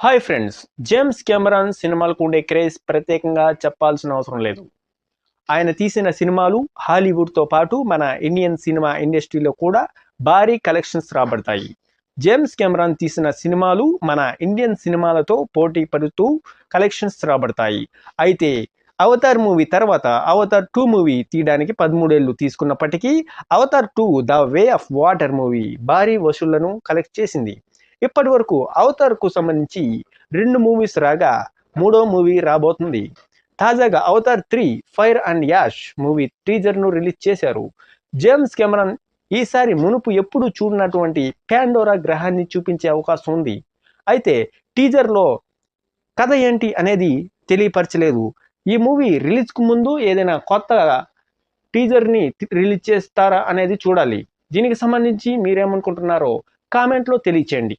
Hi friends, James Cameron సినిమాలకు ఉండే craze ప్రత్యేకంగా చెప్పాల్సిన అవసరం లేదు. ఆయన తీసిన సినిమాలు హాలీవుడ్తో పాటు మన ఇండియన్ సినిమా ఇండస్ట్రీలో కూడా భారీ కలెక్షన్స్ రాబడతాయి. జేమ్స్ కెమెరాన్ తీసిన సినిమాలు మన ఇండియన్ సినిమాలతో పోటీ పడుతూ కలెక్షన్స్ రాబడతాయి. అయితే అవతార్ మూవీ తర్వాత అవతార్ 2 మూవీ తీయడానికి 13 ఏళ్లు తీసుకున్నప్పటికీ Avatar 2 the way of water movie భారీ వసూళ్లను కలెక్ట్ చేసింది. ఇప్పటి వరకు అవతార్కు సంబంధించి 2 మూవీస్ రాగా మూడో మూవీ రాబోతుంది. తాజాగా Avatar 3 fire and ash movie టీజర్ను రిలీజ్ చేశారు. జేమ్స్ కెమెరాన్ ఈసారి మునుపు ఎప్పుడు చూడనటువంటి పాండోరా గ్రహాన్ని చూపించే అవకాశం ఉంది. అయితే టీజర్లో కథ ఏంటి అనేది తెలియపరచలేదు. ఈ మూవీ రిలీజ్కు ముందు ఏదైనా కొత్త టీజర్ని రిలీజ్ చేస్తారా అనేది చూడాలి. దీనికి సంబంధించి మీరేమనుకుంటున్నారో కామెంట్లో తెలియచేయండి.